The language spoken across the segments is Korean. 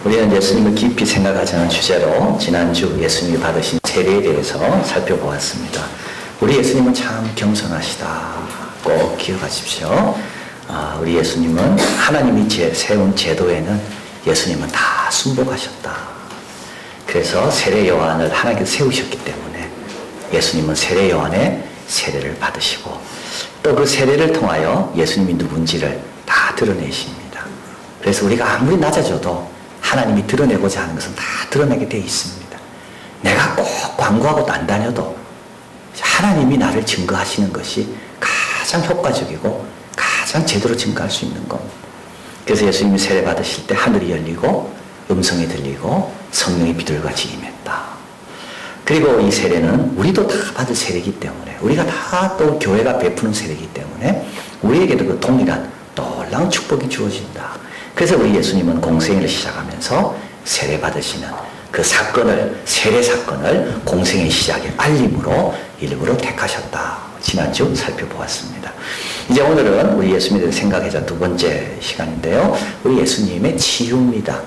우리는 예수님을 깊이 생각하자는 주제로 지난주 예수님이 받으신 세례에 대해서 살펴보았습니다. 우리 예수님은 참 겸손하시다. 꼭 기억하십시오. 우리 예수님은 하나님이 세운 제도에는 예수님은 다 순복하셨다. 그래서 세례 요한을 하나님께서 세우셨기 때문에 예수님은 세례 요한의 세례를 받으시고 또 그 세례를 통하여 예수님이 누군지를 다 드러내십니다. 그래서 우리가 아무리 낮아져도 하나님이 드러내고자 하는 것은 다 드러내게 되어 있습니다. 내가 꼭 광고하고도 안 다녀도 하나님이 나를 증거하시는 것이 가장 효과적이고 가장 제대로 증거할 수 있는 겁니다. 그래서 예수님이 세례 받으실 때 하늘이 열리고 음성이 들리고 성령이 비둘기같이 임했다. 그리고 이 세례는 우리도 다 받을 세례이기 때문에 우리가 다 또 교회가 베푸는 세례이기 때문에 우리에게도 그 동일한 놀라운 축복이 주어진다. 그래서 우리 예수님은 공생애를 시작하면서 세례 받으시는 그 사건을, 세례 사건을 공생의 시작의 알림으로 일부러 택하셨다. 지난주 살펴보았습니다. 이제 오늘은 우리 예수님에 대해서 생각해자 두 번째 시간인데요. 우리 예수님의 치유입니다.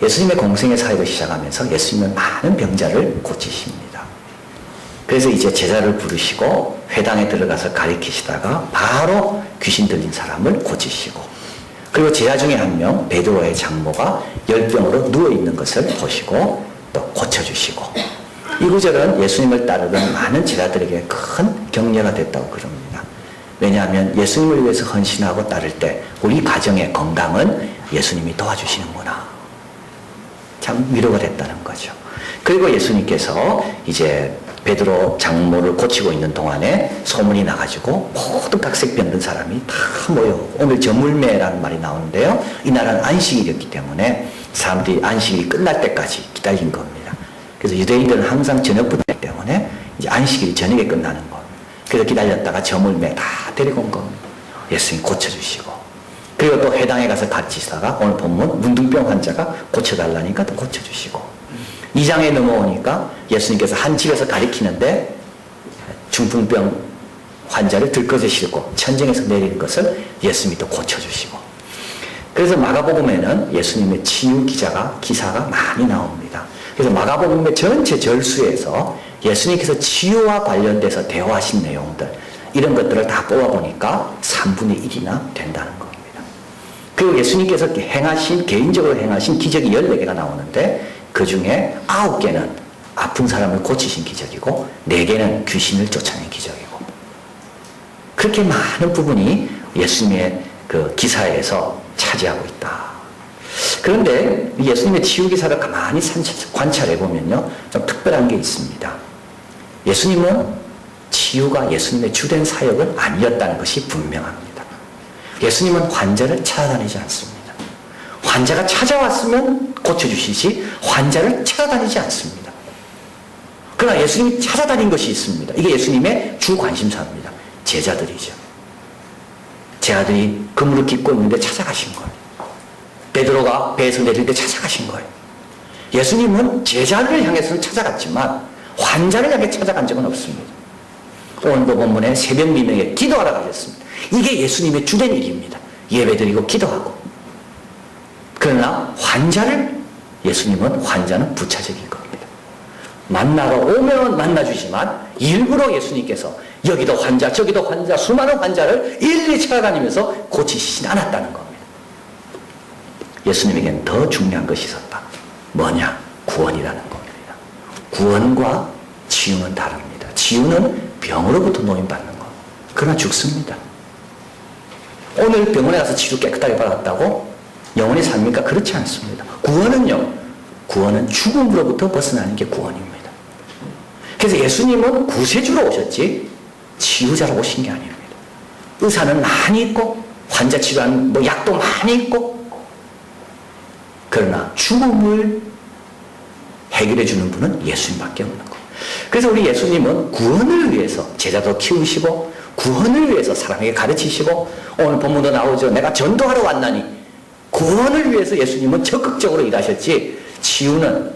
예수님의 공생의 사역을 시작하면서 예수님은 많은 병자를 고치십니다. 그래서 이제 제자를 부르시고 회당에 들어가서 가리키시다가 바로 귀신 들린 사람을 고치시고 그리고 제자 중에 한 명 베드로의 장모가 열병으로 누워있는 것을 보시고 또 고쳐주시고 이 구절은 예수님을 따르던 많은 제자들에게 큰 격려가 됐다고 그럽니다. 왜냐하면 예수님을 위해서 헌신하고 따를 때 우리 가정의 건강은 예수님이 도와주시는구나. 참 위로가 됐다는 거죠. 그리고 예수님께서 이제 베드로 장모를 고치고 있는 동안에 소문이 나가지고 모든 각색 병든 사람이 다 모여오고 오늘 저물매라는 말이 나오는데요. 이날은 안식일이었기 때문에 사람들이 안식일이 끝날 때까지 기다린 겁니다. 그래서 유대인들은 항상 저녁부터 하기 때문에 이제 안식일이 저녁에 끝나는 겁니다. 그래서 기다렸다가 저물매 다 데리고 온 겁니다. 예수님 고쳐주시고 그리고 또 회당에 가서 가르치시다가 오늘 본문 문둥병 환자가 고쳐달라니까 또 고쳐주시고 2장에 넘어오니까 예수님께서 한 집에서 가리키는데 중풍병 환자를 들것에 싣고 천정에서 내리는 것을 예수님이 또 고쳐주시고 그래서 마가복음에는 예수님의 치유 기사가 많이 나옵니다. 그래서 마가복음의 전체 절수에서 예수님께서 치유와 관련돼서 대화하신 내용들 이런 것들을 다 뽑아보니까 3분의 1이나 된다는 겁니다. 그리고 예수님께서 개인적으로 행하신 기적이 14개가 나오는데 그 중에 9개는 아픈 사람을 고치신 기적이고 4개는 귀신을 쫓아낸 기적이고 그렇게 많은 부분이 예수님의 그 기사에서 차지하고 있다. 그런데 예수님의 치유 기사를 가만히 관찰해 보면요, 좀 특별한 게 있습니다. 예수님은 치유가 예수님의 주된 사역은 아니었다는 것이 분명합니다. 예수님은 환자를 찾아다니지 않습니다. 환자가 찾아왔으면 고쳐주시지 환자를 찾아다니지 않습니다. 그러나 예수님이 찾아다닌 것이 있습니다. 이게 예수님의 주 관심사입니다. 제자들이죠. 제자들이 그물을 깃고 있는데 찾아가신 거예요. 베드로가 배에서 내릴 때 찾아가신 거예요. 예수님은 제자를 향해서는 찾아갔지만 환자를 향해 찾아간 적은 없습니다. 오늘도 본문에 새벽 미명에 기도하러 가셨습니다. 이게 예수님의 주된 일입니다. 예배드리고 기도하고. 그러나 예수님은 환자는 부차적인 겁니다. 만나러 오면 만나주지만 일부러 예수님께서 여기도 환자 저기도 환자 수많은 환자를 일일이 찾아다니면서 고치시진 않았다는 겁니다. 예수님에게는 더 중요한 것이 있었다. 뭐냐? 구원이라는 겁니다. 구원과 치유는 다릅니다. 치유는 병으로부터 노인받는 것. 그러나 죽습니다. 오늘 병원에 가서 치료 깨끗하게 받았다고 영원히 삽니까? 그렇지 않습니다. 구원은 죽음으로부터 벗어나는 게 구원입니다. 그래서 예수님은 구세주로 오셨지 치유자로 오신 게 아닙니다. 의사는 많이 있고 환자 치료하는 약도 많이 있고 그러나 죽음을 해결해 주는 분은 예수님밖에 없는 거. 그래서 우리 예수님은 구원을 위해서 제자도 키우시고 구원을 위해서 사람에게 가르치시고 오늘 본문도 나오죠. 내가 전도하러 왔나니 구원을 위해서 예수님은 적극적으로 일하셨지 치유는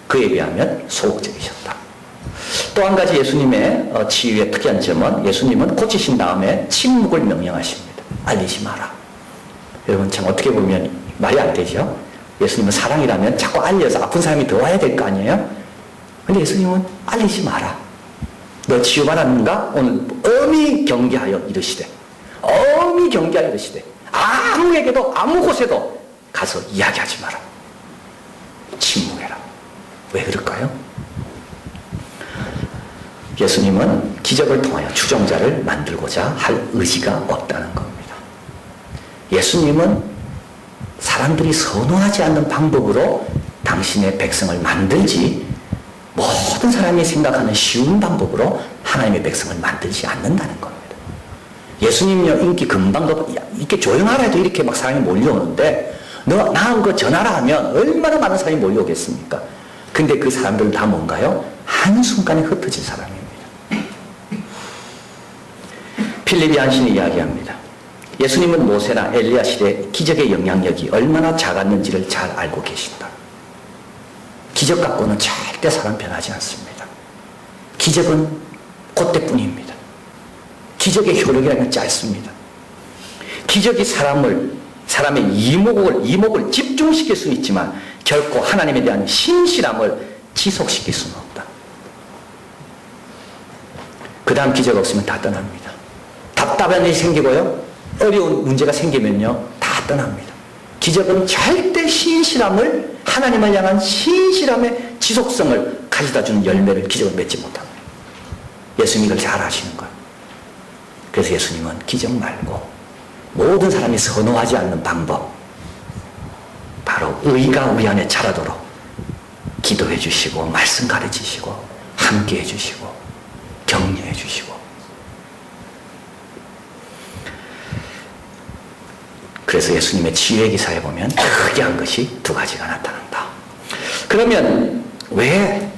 그에 비하면 소극적이셨다. 또 한 가지 예수님의 치유의 특이한 점은 예수님은 고치신 다음에 침묵을 명령하십니다. 알리지 마라. 여러분 참 어떻게 보면 말이 안 되죠. 예수님은 사랑이라면 자꾸 알려서 아픈 사람이 더 와야 될 거 아니에요? 근데 예수님은 알리지 마라. 너 치유받았는가? 오늘 엄히 경계하여 이르시되, 엄히 경계하여 이르시되, 아무에게도 아무 곳에도 가서 이야기하지 마라. 침묵해라. 왜 그럴까요? 예수님은 기적을 통하여 추종자를 만들고자 할 의지가 없다는 겁니다. 예수님은 사람들이 선호하지 않는 방법으로 당신의 백성을 만들지, 모든 사람이 생각하는 쉬운 방법으로 하나님의 백성을 만들지 않는다는 겁니다. 예수님요, 인기 금방 이렇게 조용하라 해도 이렇게 막 사람이 몰려오는데, 너 나은 거 전하라 하면 얼마나 많은 사람이 몰려오겠습니까? 근데 그 사람들은 다 뭔가요? 한순간에 흩어진 사람입니다. 필립이 안신이 이야기합니다. 예수님은 모세나 엘리야 시대 기적의 영향력이 얼마나 작았는지를 잘 알고 계신다. 기적 갖고는 절대 사람 변하지 않습니다. 기적은 그때뿐입니다. 기적의 효력이라는 건 짧습니다. 기적이 사람의 이목을 집중시킬 수는 있지만 결코 하나님에 대한 신실함을 지속시킬 수는 없다. 그 다음 기적 없으면 다 떠납니다. 답답한 일이 생기고요, 어려운 문제가 생기면요, 다 떠납니다. 기적은 절대 신실함을, 하나님을 향한 신실함의 지속성을 가져다주는 열매를, 기적을 맺지 못합니다. 예수님이 이걸 잘 아시는 거예요. 그래서 예수님은 기적 말고 모든 사람이 선호하지 않는 방법, 바로 의가 우리 안에 자라도록 기도해 주시고, 말씀 가르치시고, 함께 해 주시고, 격려해 주시고. 그래서 예수님의 치유의 기사에 보면 특이한 것이 두 가지가 나타난다. 그러면 왜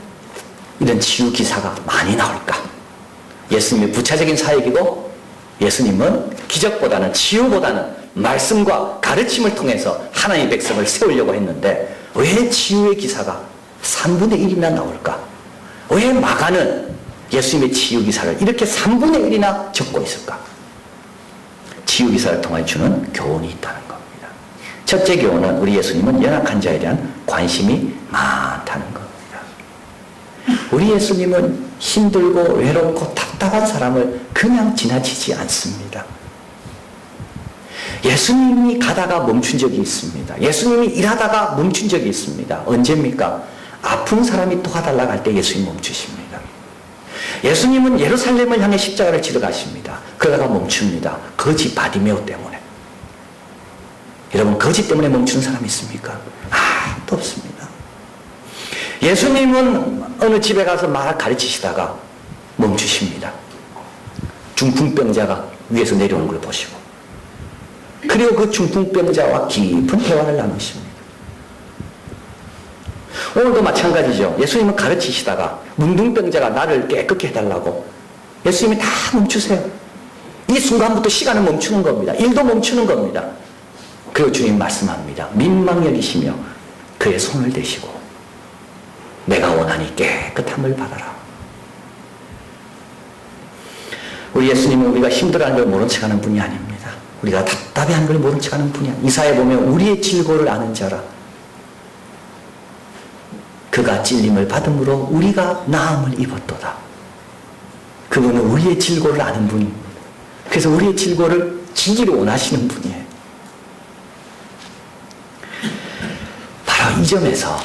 이런 치유 기사가 많이 나올까? 예수님의 부차적인 사역이고, 예수님은 기적보다는, 치유보다는 말씀과 가르침을 통해서 하나님의 백성을 세우려고 했는데, 왜 치유의 기사가 3분의 1이나 나올까? 왜 마가는 예수님의 치유 기사를 이렇게 3분의 1이나 적고 있을까? 치유 기사를 통해 주는 교훈이 있다는 겁니다. 첫째 교훈은, 우리 예수님은 연약한 자에 대한 관심이 많다는 겁니다. 우리 예수님은 힘들고 외롭고 답답한 사람을 그냥 지나치지 않습니다. 예수님이 가다가 멈춘 적이 있습니다. 예수님이 일하다가 멈춘 적이 있습니다. 언제입니까? 아픈 사람이 도와달라고 할 때 예수님 멈추십니다. 예수님은 예루살렘을 향해 십자가를 지러 가십니다. 그러다가 멈춥니다. 거지 바디메오 때문에. 여러분, 거지 때문에 멈추는 사람이 있습니까? 또 없습니다. 예수님은 어느 집에 가서 막 가르치시다가 멈추십니다. 중풍병자가 위에서 내려오는 걸 보시고, 그리고 그 중풍병자와 깊은 대화를 나누십니다. 오늘도 마찬가지죠. 예수님은 가르치시다가 문둥병자가 나를 깨끗게 해달라고, 예수님이 다 멈추세요. 이 순간부터 시간은 멈추는 겁니다. 일도 멈추는 겁니다. 그리고 주님 말씀합니다. 민망여기시며 그의 손을 대시고, 내가 원하니 깨끗함을 받아라. 우리 예수님은 우리가 힘들어하는 걸 모른 척하는 분이 아닙니다. 우리가 답답해하는 걸 모른 척하는 분이 아닙니다. 이사에 보면 우리의 질고를 아는 자라. 그가 찔림을 받음으로 우리가 나음을 입었도다. 그분은 우리의 질고를 아는 분입니다. 그래서 우리의 질고를 지기를 원하시는 분이에요. 바로 이 점에서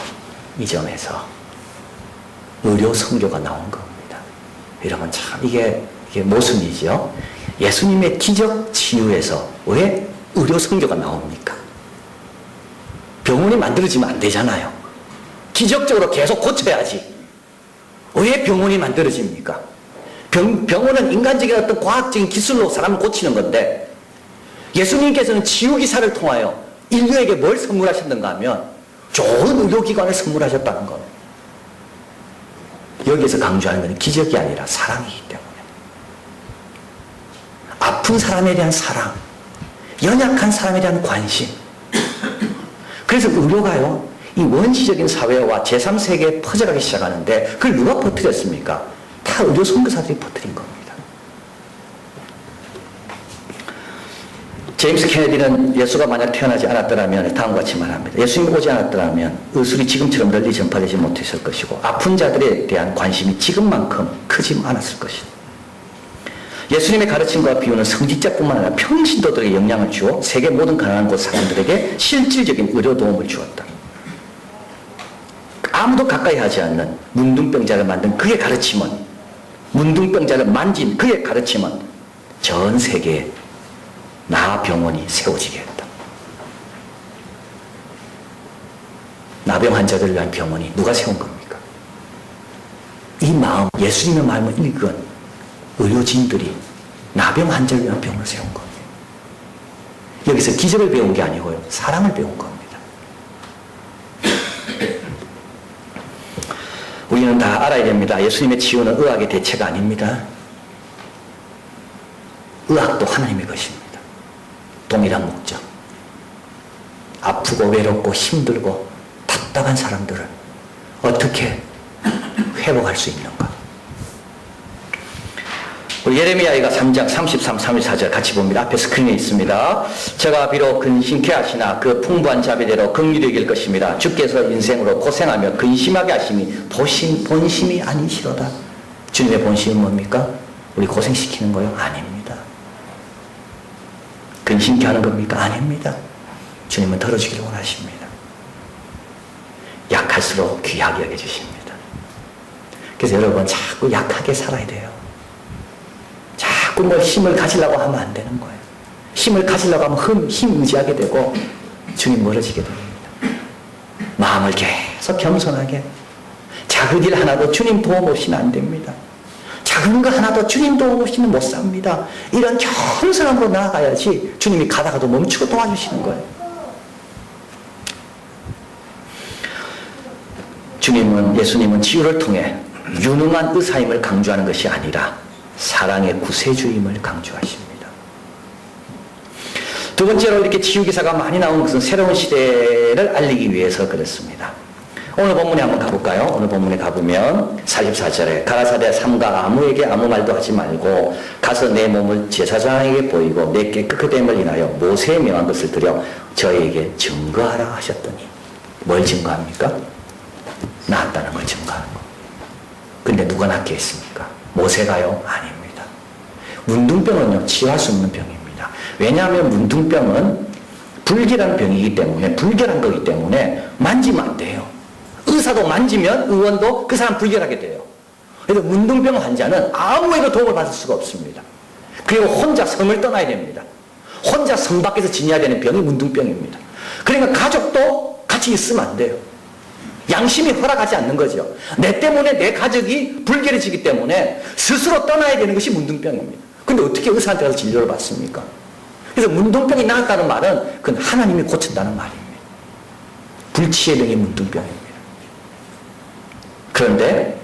의료 선교가 나온 겁니다. 여러분, 참 이게 모순이죠. 예수님의 기적 치유에서 왜 의료 선교가 나옵니까? 병원이 만들어지면 안 되잖아요. 기적적으로 계속 고쳐야지. 왜 병원이 만들어집니까? 병원은 인간적인 어떤 과학적인 기술로 사람을 고치는 건데, 예수님께서는 치유기사를 통하여 인류에게 뭘 선물하셨는가 하면 좋은 의료기관을 선물하셨다는 겁니다. 여기에서 강조하는 것은 기적이 아니라 사랑이기 때문에, 아픈 사람에 대한 사랑, 연약한 사람에 대한 관심. 그래서 의료가요, 이 원시적인 사회와 제3세계에 퍼져가기 시작하는데, 그걸 누가 퍼뜨렸습니까? 다 의료 선교사들이 퍼뜨린 겁니다. 제임스 케네디는 예수가 만약 태어나지 않았더라면 다음과 같이 말합니다. 예수님이 오지 않았더라면 의술이 지금처럼 널리 전파되지 못했을 것이고 아픈 자들에 대한 관심이 지금만큼 크지 않았을 것이다. 예수님의 가르침과 비유는 성직자뿐만 아니라 평신도들에게 영향을 주어 세계 모든 가난한 곳 사람들에게 실질적인 의료 도움을 주었다. 아무도 가까이 하지 않는 문둥병자를 만든 그의 가르침은, 문둥병자를 만진 그의 가르침은 전 세계에 나병원이 세워지게 했다. 나병 환자들을 위한 병원이 누가 세운 겁니까? 이 마음, 예수님의 마음을 읽은 의료진들이 나병 환자를 위한 병원을 세운 겁니다. 여기서 기적을 배운 게 아니고요, 사랑을 배운 겁니다. 우리는 다 알아야 됩니다. 예수님의 치유는 의학의 대체가 아닙니다. 의학도 하나님의 것입니다. 동일한 목적. 아프고 외롭고 힘들고 답답한 사람들을 어떻게 회복할 수 있는가? 우리 예레미야가 3장 33, 34절 같이 봅니다. 앞에 스크린에 있습니다. 저가 비록 근심케 하시나 그 풍부한 자비대로 긍휼히 여길 것입니다. 주께서 인생으로 고생하며 근심하게 하심이 본심이 아니시로다. 주님의 본심은 뭡니까? 우리 고생시키는 거요? 아닙니다. 근심케 하는 겁니까? 아닙니다. 주님은 덜어주기를 원하십니다. 약할수록 귀하게 여겨주십니다. 그래서 여러분 자꾸 약하게 살아야 돼요. 자꾸 뭘 힘을 가지려고 하면 안 되는 거예요. 힘을 가지려고 하면 힘 의지하게 되고 주님 멀어지게 됩니다. 마음을 계속 겸손하게, 작은 일 하나도 주님 도움 없이는 안 됩니다. 작은 거 하나도 주님 도움 없이는 못 삽니다. 이런 겸손함으로 나아가야지 주님이 가다가도 멈추고 도와주시는 거예요. 예수님은 치유를 통해 유능한 의사임을 강조하는 것이 아니라 사랑의 구세주임을 강조하십니다. 두 번째로 이렇게 치유 기사가 많이 나온 것은 새로운 시대를 알리기 위해서 그렇습니다. 오늘 본문에 한번 가볼까요? 오늘 본문에 가보면 44절에 가라사대 삼가 아무에게 아무 말도 하지 말고 가서 내 몸을 제사장에게 보이고 내 깨끗함을 인하여 모세에 명한 것을 들여 저에게 증거하라 하셨더니, 뭘 증거합니까? 낫다는 걸 증거하는 거. 근데 누가 낫게 했습니까? 모세가요? 아닙니다. 문둥병은요, 치유할 수 없는 병입니다. 왜냐하면 문둥병은 불결한 병이기 때문에, 불결한 거기 때문에 만지면 안 돼요. 의사도 만지면 의원도 그 사람 불결하게 돼요. 그래서 문둥병 환자는 아무에도 도움을 받을 수가 없습니다. 그리고 혼자 섬을 떠나야 됩니다. 혼자 섬 밖에서 지내야 되는 병이 문둥병입니다. 그러니까 가족도 같이 있으면 안 돼요. 양심이 허락하지 않는 거죠. 내 때문에 내 가족이 불결해지기 때문에 스스로 떠나야 되는 것이 문둥병입니다. 근데 어떻게 의사한테 가서 진료를 받습니까? 그래서 문둥병이 나았다는 말은 그건 하나님이 고친다는 말입니다. 불치의 병이 문둥병입니다. 그런데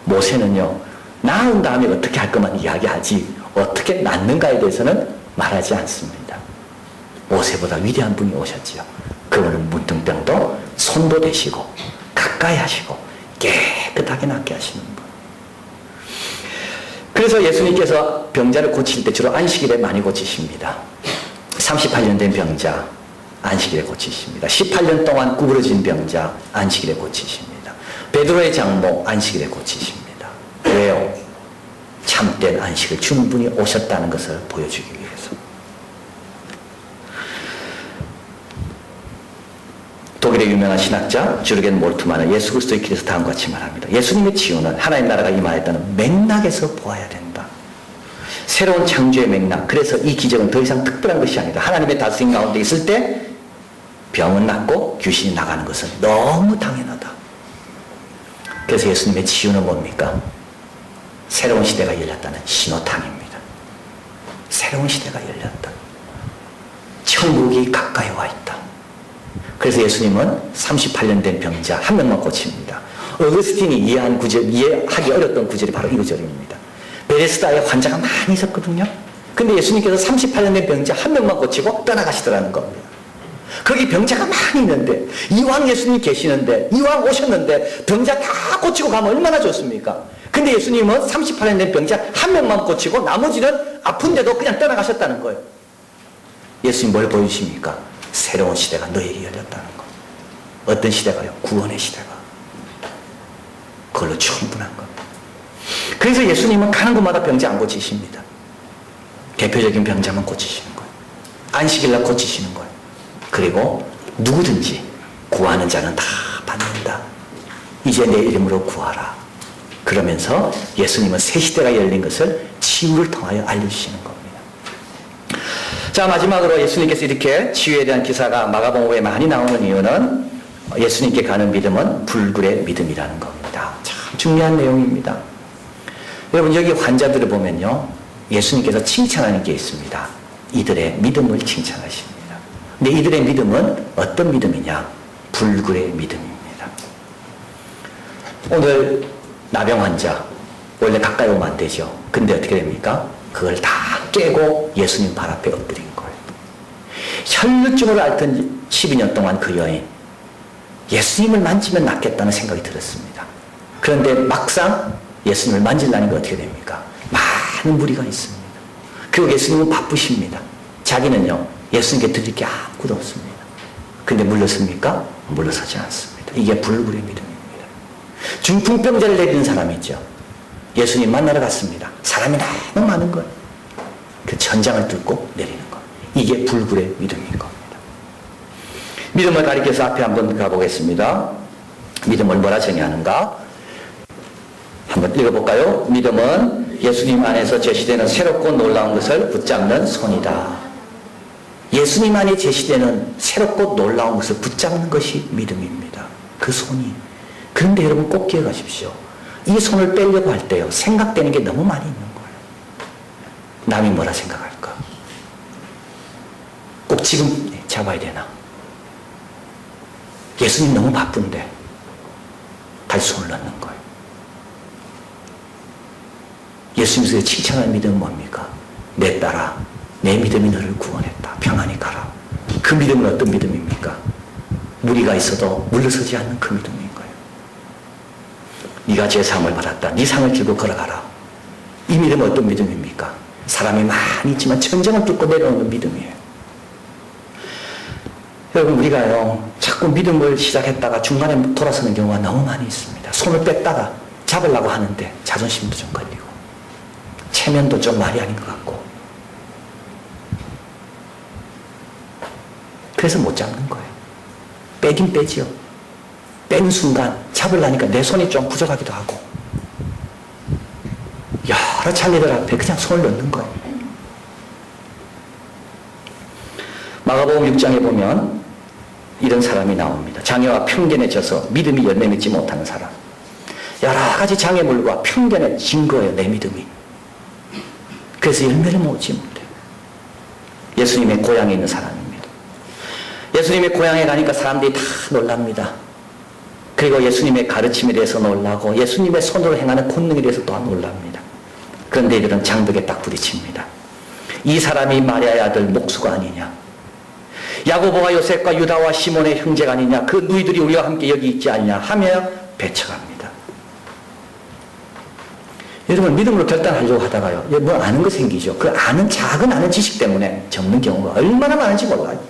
모세는요, 나은 다음에 어떻게 할 것만 이야기하지 어떻게 낫는가에 대해서는 말하지 않습니다. 모세보다 위대한 분이 오셨지요. 그분은 문둥병도 손도 대시고 가까이 하시고 깨끗하게 낫게 하시는 분. 그래서 예수님께서 병자를 고칠 때 주로 안식일에 많이 고치십니다. 38년 된 병자 안식일에 고치십니다. 18년 동안 구부러진 병자 안식일에 고치십니다. 베드로의 장모 안식일에 고치십니다. 왜요? 참된 안식을 주는 분이 오셨다는 것을 보여주기 위해서. 독일의 유명한 신학자 주르겐 몰트만은 예수 그리스도의 길에서 다음과 같이 말합니다. 예수님의 치유는 하나님 나라가 임하였다는 맥락에서 보아야 된다. 새로운 창조의 맥락. 그래서 이 기적은 더 이상 특별한 것이 아니다. 하나님의 다스림 가운데 있을 때 병은 낫고 귀신이 나가는 것은 너무 당연하다. 그래서 예수님의 치유는 뭡니까? 새로운 시대가 열렸다는 신호탄입니다. 새로운 시대가 열렸다. 천국이 가까이 와 있다. 그래서 예수님은 38년 된 병자 한 명만 고칩니다. 어거스틴이 이해하기 어렸던 구절이 바로 이 구절입니다. 베레스다에 환자가 많이 있었거든요. 근데 예수님께서 38년 된 병자 한 명만 고치고 떠나가시더라는 겁니다. 거기 병자가 많이 있는데, 이왕 예수님 계시는데, 이왕 오셨는데 병자 다 고치고 가면 얼마나 좋습니까? 근데 예수님은 38년 된 병자 한 명만 고치고 나머지는 아픈데도 그냥 떠나가셨다는 거예요. 예수님 뭘 보여주십니까? 새로운 시대가 너에게 열렸다는 거. 어떤 시대가요? 구원의 시대가. 그걸로 충분한 겁니다. 그래서 예수님은 가는 곳마다 병자 안 고치십니다. 대표적인 병자만 고치시는 거예요. 안식일날 고치시는 거예요. 그리고 누구든지 구하는 자는 다 받는다. 이제 내 이름으로 구하라. 그러면서 예수님은 새 시대가 열린 것을 치유를 통하여 알려주시는 겁니다. 자, 마지막으로 예수님께서 이렇게 치유에 대한 기사가 마가복음에 많이 나오는 이유는 예수님께 가는 믿음은 불굴의 믿음이라는 겁니다. 참 중요한 내용입니다. 여러분, 여기 환자들을 보면요, 예수님께서 칭찬하는 게 있습니다. 이들의 믿음을 칭찬하십니다. 근데 이들의 믿음은 어떤 믿음이냐? 불굴의 믿음입니다. 오늘 나병 환자, 원래 가까이 오면 안 되죠. 근데 어떻게 됩니까? 그걸 다 깨고 예수님 발 앞에 엎드린 거예요. 혈루증으로 앓던 12년 동안 그 여인, 예수님을 만지면 낫겠다는 생각이 들었습니다. 그런데 막상 예수님을 만지려는 게 어떻게 됩니까? 많은 무리가 있습니다. 그리고 예수님은 바쁘십니다. 자기는요, 예수님께 드릴 게 아무것도 없습니다. 근데 물러섭니까? 물러서지 않습니다. 이게 불굴의 믿음입니다. 중풍병자를 내리는 사람이 있죠. 예수님 만나러 갔습니다. 사람이 너무 많은 거예요. 그 천장을 뚫고 내리는 것. 이게 불굴의 믿음인 겁니다. 믿음을 가리켜서 앞에 한번 가보겠습니다. 믿음을 뭐라 정의하는가? 한번 읽어볼까요? 믿음은 예수님 안에서 제시되는 새롭고 놀라운 것을 붙잡는 손이다. 예수님 안에 제시되는 새롭고 놀라운 것을 붙잡는 것이 믿음입니다. 그 손이. 그런데 여러분 꼭 기억하십시오. 이 손을 빼려고 할 때요, 생각되는 게 너무 많이 있는 거예요. 남이 뭐라 생각할까? 꼭 지금 잡아야 되나? 예수님 너무 바쁜데 다시 손을 넣는 거예요. 예수님께서 칭찬하는 믿음은 뭡니까? 내 딸아, 내 믿음이 너를 구원했다. 평안히 가라. 그 믿음은 어떤 믿음입니까? 무리가 있어도 물러서지 않는 그 믿음인 거예요. 네가 제 상을 받았다. 네 상을 들고 걸어가라. 이 믿음은 어떤 믿음입니까? 사람이 많이 있지만 천장을 뚫고 내려오는 믿음이에요. 여러분, 우리가요, 자꾸 믿음을 시작했다가 중간에 돌아서는 경우가 너무 많이 있습니다. 손을 뺐다가 잡으려고 하는데 자존심도 좀 걸리고 체면도 좀 말이 아닌 것 같고, 그래서 못 잡는 거예요. 빼긴 빼지요. 빼는 순간 잡으려니까 내 손이 좀 부족하기도 하고, 여러 장애들 앞에 그냥 손을 넣는 거예요. 마가복음 6장에 보면 이런 사람이 나옵니다. 장애와 편견에 져서 믿음이 열매 맺지 못하는 사람. 여러 가지 장애물과 편견에 진 거예요, 내 믿음이. 그래서 열매를 맺지 못해요. 예수님의 고향에 있는 사람입니다. 예수님의 고향에 가니까 사람들이 다 놀랍니다. 그리고 예수님의 가르침에 대해서 놀라고 예수님의 손으로 행하는 권능에 대해서 또한 놀랍니다. 그런데 이들은 장벽에 딱 부딪힙니다. 이 사람이 마리아의 아들 목수가 아니냐? 야고보와 요셉과 유다와 시몬의 형제가 아니냐? 그 누이들이 우리와 함께 여기 있지 않냐? 하며 배척합니다. 여러분, 믿음으로 결단하려고 하다가요, 뭐 아는 거 생기죠. 그 아는 작은 아는 지식 때문에 접는 경우가 얼마나 많은지 몰라요.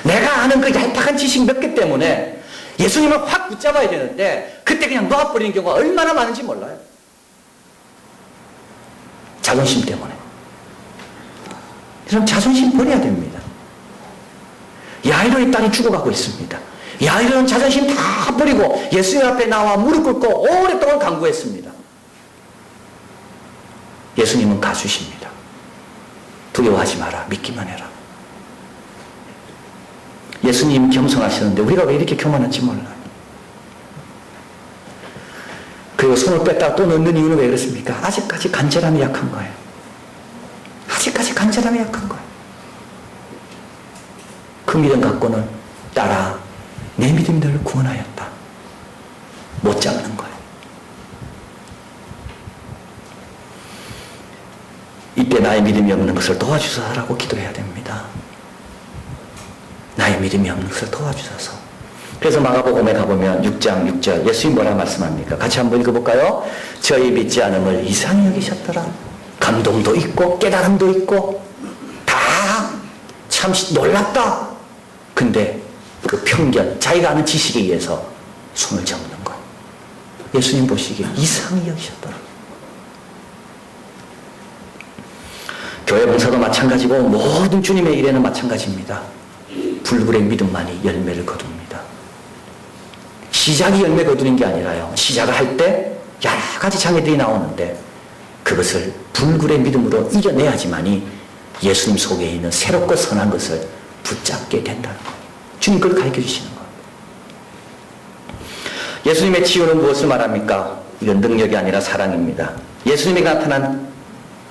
내가 아는 그 얄팍한 지식 몇 개 때문에 예수님을 확 붙잡아야 되는데 그때 그냥 놓아버리는 경우가 얼마나 많은지 몰라요. 자존심 때문에. 여러분, 자존심 버려야 됩니다. 야이로의 딸이 죽어가고 있습니다. 야이로는 자존심 다 버리고 예수님 앞에 나와 무릎 꿇고 오랫동안 간구했습니다. 예수님은 가수십니다. 두려워하지 마라. 믿기만 해라. 예수님 겸손하셨는데 우리가 왜 이렇게 교만한지 몰라요. 그리고 손을 뺐다가 또 넣는 이유는 왜 그렇습니까? 아직까지 간절함이 약한 거예요. 아직까지 간절함이 약한 거예요. 그 믿음 갖고는 딸아, 내 믿음이 너를 구원하였다. 못 잡는 거예요. 이때 나의 믿음이 없는 것을 도와주소서라고 기도해야 됩니다. 나의 믿음이 없는 것을 도와주소서. 그래서 마가복음에 가보면 6장 6절 예수님 뭐라 말씀합니까? 같이 한번 읽어볼까요? 저희 믿지 않음을 이상히 여기셨더라. 감동도 있고 깨달음도 있고 참 놀랍다. 근데 그 편견, 자기가 아는 지식에 의해서 손을 잡는 거예요. 예수님 보시기에 이상히 여기셨더라. 교회 봉사도 마찬가지고 모든 주님의 일에는 마찬가지입니다. 불굴의 믿음만이 열매를 거둡니다. 시작이 열매 거두는 게 아니라요. 시작을 할 때 여러 가지 장애들이 나오는데 그것을 불굴의 믿음으로 이겨내야지만이 예수님 속에 있는 새롭고 선한 것을 붙잡게 된다는 거예요. 주님 그걸 가르쳐 주시는 거예요. 예수님의 치유는 무엇을 말합니까? 이건 능력이 아니라 사랑입니다. 예수님이 나타난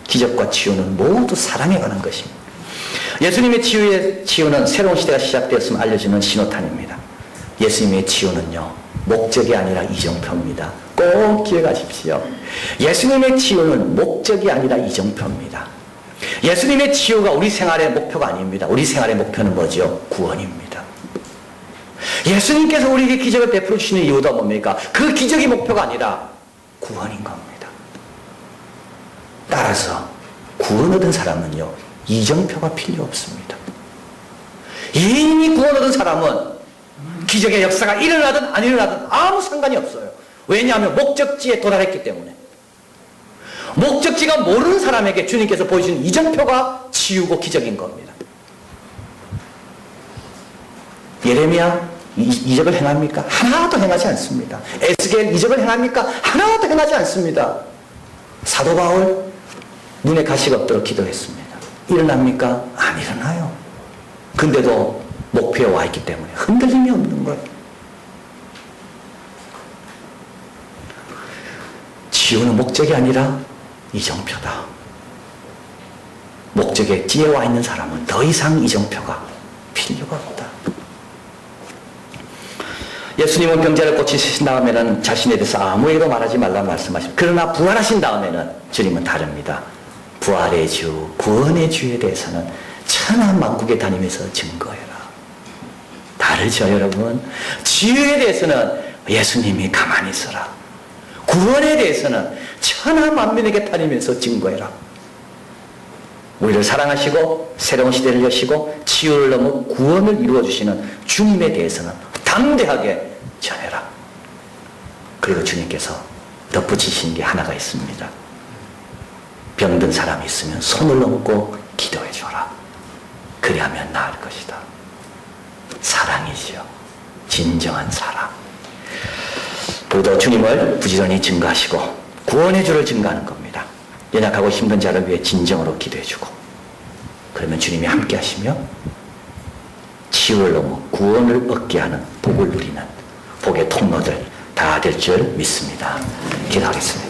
기적과 치유는 모두 사랑에 관한 것입니다. 예수님의 치유는 새로운 시대가 시작되었음을 알려주는 신호탄입니다. 예수님의 치유는요, 목적이 아니라 이정표입니다. 꼭 기억하십시오. 예수님의 치유는 목적이 아니라 이정표입니다. 예수님의 치유가 우리 생활의 목표가 아닙니다. 우리 생활의 목표는 뭐죠? 구원입니다. 예수님께서 우리에게 기적을 베풀어 주시는 이유가 뭡니까? 그 기적이 목표가 아니라 구원인 겁니다. 따라서 구원 얻은 사람은요, 이정표가 필요 없습니다. 이미 구원 얻은 사람은 기적의 역사가 일어나든 안 일어나든 아무 상관이 없어요. 왜냐하면 목적지에 도달했기 때문에. 목적지가 모르는 사람에게 주님께서 보여주신 이정표가 치유고 기적인 겁니다. 예레미야 이적을 행합니까? 하나도 행하지 않습니다. 에스겔 이적을 행합니까? 하나도 행하지 않습니다. 사도 바울 눈에 가시가 없도록 기도했습니다. 일어납니까? 안 일어나요. 근데도 목표에 와 있기 때문에 흔들림이 없는 거예요. 치유는 목적이 아니라 이정표다. 목적에 뒤에 와 있는 사람은 더 이상 이정표가 필요가 없다. 예수님은 병자를 고치신 다음에는 자신에 대해서 아무에게도 말하지 말라고 말씀하십니다. 그러나 부활하신 다음에는 주님은 다릅니다. 부활의 주, 구원의 주에 대해서는 천하 만국에 다니면서 증거해라. 다르죠, 여러분? 치유에 대해서는 예수님이 가만히 있어라. 구원에 대해서는 천하 만민에게 다니면서 증거해라. 우리를 사랑하시고 새로운 시대를 여시고 치유를 넘어 구원을 이루어주시는 주님에 대해서는 담대하게 전해라. 그리고 주님께서 덧붙이신 게 하나가 있습니다. 병든 사람이 있으면 손을 얹고 기도해 줘라. 그리하면 나을 것이다. 사랑이지요. 진정한 사랑. 우리도 주님을 부지런히 증거하시고 구원의 주를 증거하는 겁니다. 연약하고 힘든 자를 위해 진정으로 기도해 주고, 그러면 주님이 함께 하시며 치유를 넘어 구원을 얻게 하는 복을 누리는 복의 통로들 다 될 줄 믿습니다. 기도하겠습니다.